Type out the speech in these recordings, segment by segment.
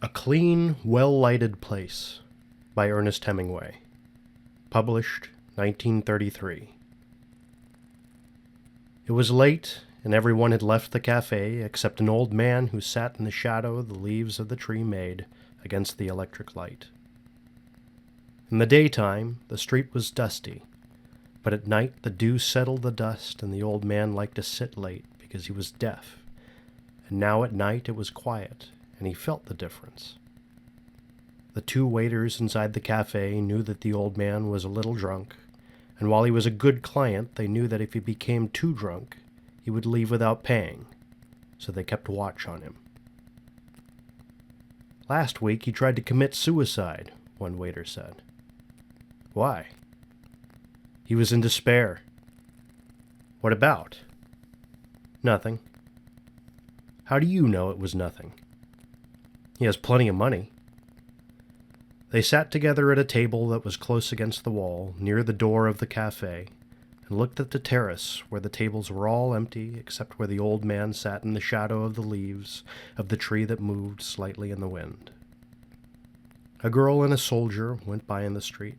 A Clean, Well-Lighted Place by Ernest Hemmingway. Published 1933. It was late, and everyone had left the cafe except an old man who sat in the shadow the leaves of the tree made against the electric light. In the daytime, the street was dusty, but at night the dew settled the dust, and the old man liked to sit late because he was deaf. And now at night it was quiet, and he felt the difference. The two waiters inside the cafe knew that the old man was a little drunk, and while he was a good client, they knew that if he became too drunk, he would leave without paying, so they kept watch on him. "Last week he tried to commit suicide," one waiter said. "Why?" "He was in despair." "What about?" "Nothing." "How do you know it was nothing?" "He has plenty of money." They sat together at a table that was close against the wall, near the door of the cafe, and looked at the terrace where the tables were all empty except where the old man sat in the shadow of the leaves of the tree that moved slightly in the wind. A girl and a soldier went by in the street.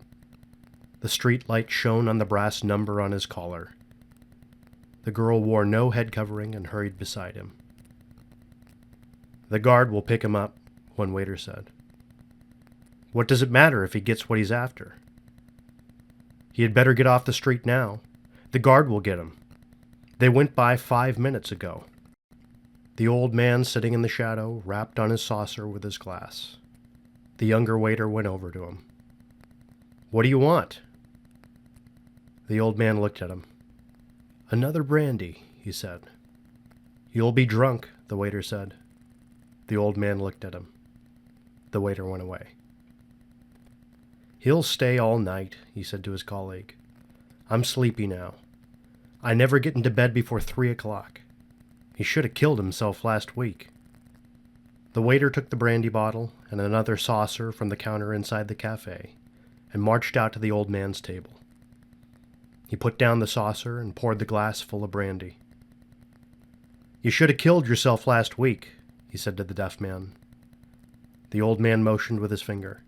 The street light shone on the brass number on his collar. The girl wore no head covering and hurried beside him. "The guard will pick him up," one waiter said. "What does it matter if he gets what he's after?" "He had better get off the street now. The guard will get him. They went by 5 minutes ago." The old man sitting in the shadow rapped on his saucer with his glass. The younger waiter went over to him. "What do you want?" The old man looked at him. "Another brandy," he said. "You'll be drunk," the waiter said. The old man looked at him. The waiter went away. "He'll stay all night," he said to his colleague. "I'm sleepy now. I never get into bed before 3 o'clock. He should have killed himself last week." The waiter took the brandy bottle and another saucer from the counter inside the cafe and marched out to the old man's table. He put down the saucer and poured the glass full of brandy. "You should have killed yourself last week," he said to the deaf man. The old man motioned with his finger.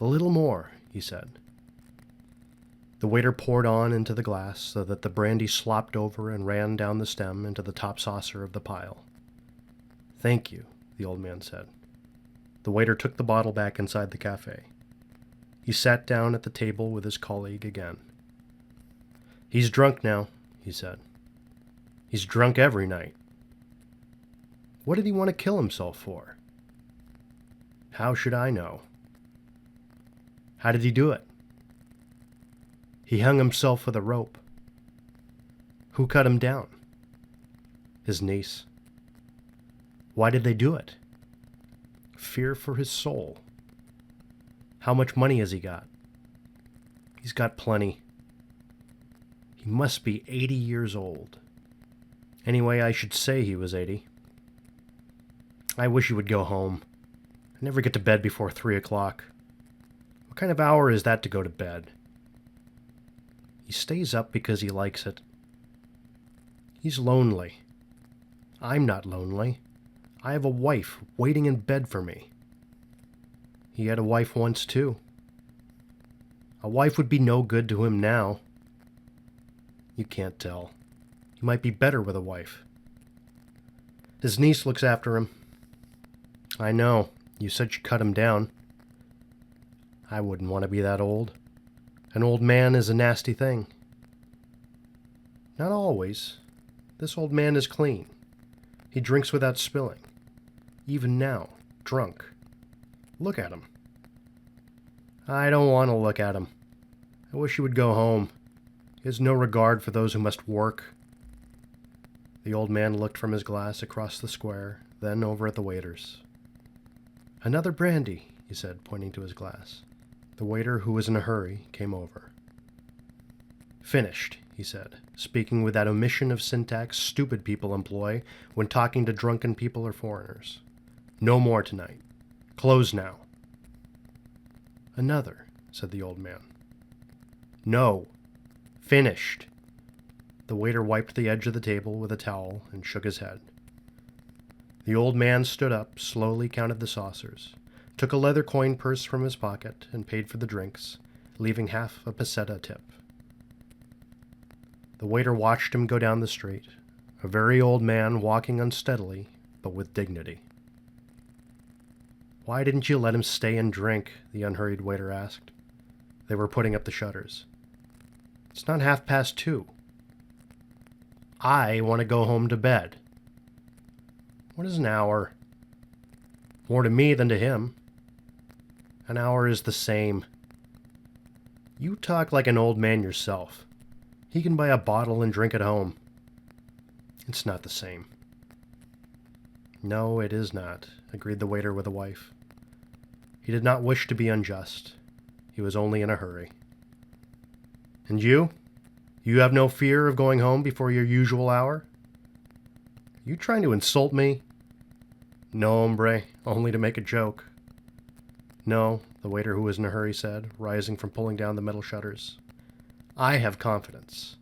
"A little more," he said. The waiter poured on into the glass so that the brandy slopped over and ran down the stem into the top saucer of the pile. "Thank you," the old man said. The waiter took the bottle back inside the cafe. He sat down at the table with his colleague again. "He's drunk now," he said. "He's drunk every night." "What did he want to kill himself for?" "How should I know?" "How did he do it?" "He hung himself with a rope." "Who cut him down?" "His niece." "Why did they do it?" "Fear for his soul." "How much money has he got?" "He's got plenty." "He must be 80 years old. Anyway, I should say he was 80. I wish he would go home. I never get to bed before 3 o'clock. What kind of hour is that to go to bed?" "He stays up because he likes it." "He's lonely." "I'm not lonely. I have a wife waiting in bed for me." "He had a wife once, too." "A wife would be no good to him now." "You can't tell. He might be better with a wife." "His niece looks after him." "I know. You said she cut him down." "I wouldn't want to be that old. An old man is a nasty thing." "Not always. This old man is clean. He drinks without spilling. Even now, drunk. Look at him." "I don't want to look at him. I wish he would go home. He has no regard for those who must work." The old man looked from his glass across the square, then over at the waiters. "Another brandy," he said, pointing to his glass. The waiter, who was in a hurry, came over. "Finished," he said, speaking with that omission of syntax stupid people employ when talking to drunken people or foreigners. "No more tonight. Close now." "Another," said the old man. "No. Finished." The waiter wiped the edge of the table with a towel and shook his head. The old man stood up, slowly counted the saucers, took a leather coin purse from his pocket, and paid for the drinks, leaving half a peseta tip. The waiter watched him go down the street, a very old man walking unsteadily, but with dignity. "Why didn't you let him stay and drink?" the unhurried waiter asked. They were putting up the shutters. "It's not 2:30. I want to go home to bed." "What is an hour?" "More to me than to him." "An hour is the same." "You talk like an old man yourself. He can buy a bottle and drink at home." "It's not the same." "No, it is not," agreed the waiter with a wife. He did not wish to be unjust. He was only in a hurry. "And you? You have no fear of going home before your usual hour?" "You trying to insult me?" "No, hombre, only to make a joke." "No," the waiter who was in a hurry said, rising from pulling down the metal shutters. "I have confidence.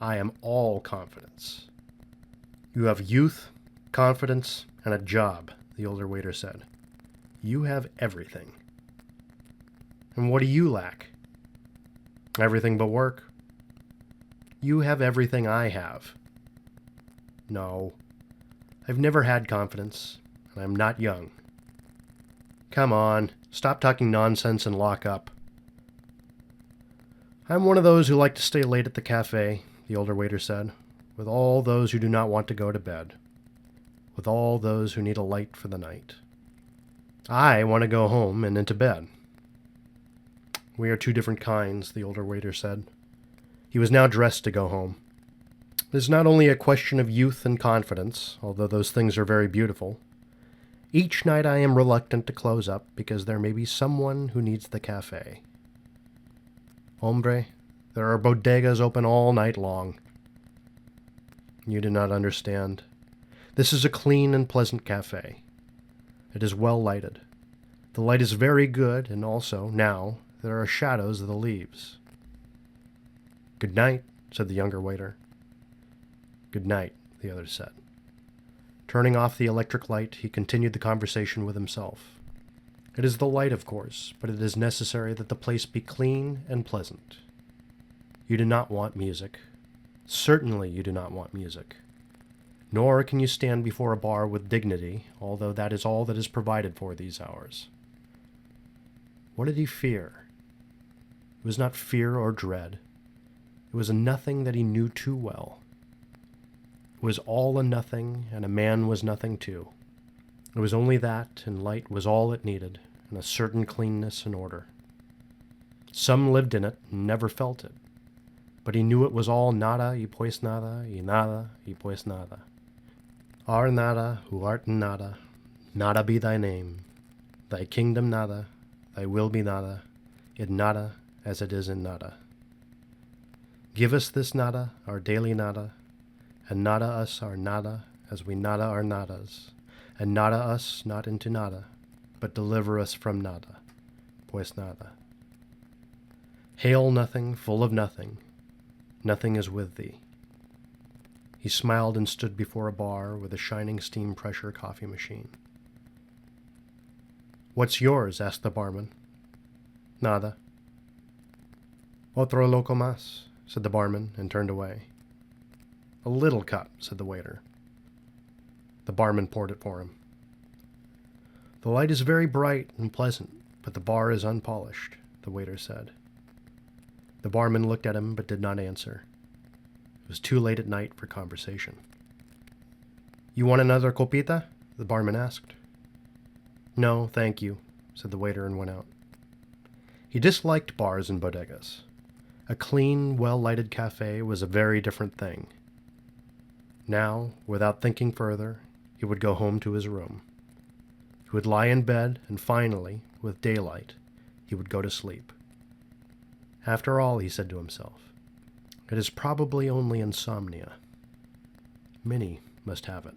I am all confidence." "You have youth, confidence, and a job," the older waiter said. "You have everything." "And what do you lack?" "Everything but work." "You have everything I have." "No. I've never had confidence, and I'm not young." "Come on, stop talking nonsense and lock up." "I'm one of those who like to stay late at the cafe," the older waiter said, "with all those who do not want to go to bed, with all those who need a light for the night. I want to go home and into bed." "We are two different kinds," the older waiter said. He was now dressed to go home. "It is not only a question of youth and confidence, although those things are very beautiful. Each night I am reluctant to close up because there may be someone who needs the cafe. Hombre, there are bodegas open all night long." "You do not understand. This is a clean and pleasant cafe. It is well lighted. The light is very good, and also, now, there are shadows of the leaves." "Good night," said the younger waiter. "Good night," the other said. Turning off the electric light, he continued the conversation with himself. "It is the light, of course, but it is necessary that the place be clean and pleasant. You do not want music. Certainly you do not want music. Nor can you stand before a bar with dignity, although that is all that is provided for these hours." What did he fear? It was not fear or dread. It was a nothing that he knew too well. It was all a nothing, and a man was nothing too. It was only that, and light was all it needed, and a certain cleanness and order. Some lived in it and never felt it, but he knew it was all nada y pues nada y nada y pues nada. Ar nada, who art in nada, nada be thy name. Thy kingdom nada, thy will be nada, in nada as it is in nada. Give us this nada, our daily nada, and nada us our nada as we nada our nadas, and nada us not into nada, but deliver us from nada, pues nada. Hail nothing, full of nothing, nothing is with thee. He smiled and stood before a bar with a shining steam pressure coffee machine. "What's yours?" asked the barman. "Nada." "Otro loco más," said the barman, and turned away. "A little cup," said the waiter. The barman poured it for him. "The light is very bright and pleasant, but the bar is unpolished," the waiter said. The barman looked at him but did not answer. It was too late at night for conversation. "You want another copita?" the barman asked. "No, thank you," said the waiter and went out. He disliked bars and bodegas. A clean, well-lighted cafe was a very different thing. Now, without thinking further, he would go home to his room. He would lie in bed, and finally, with daylight, he would go to sleep. After all, he said to himself, it is probably only insomnia. Minnie must have it.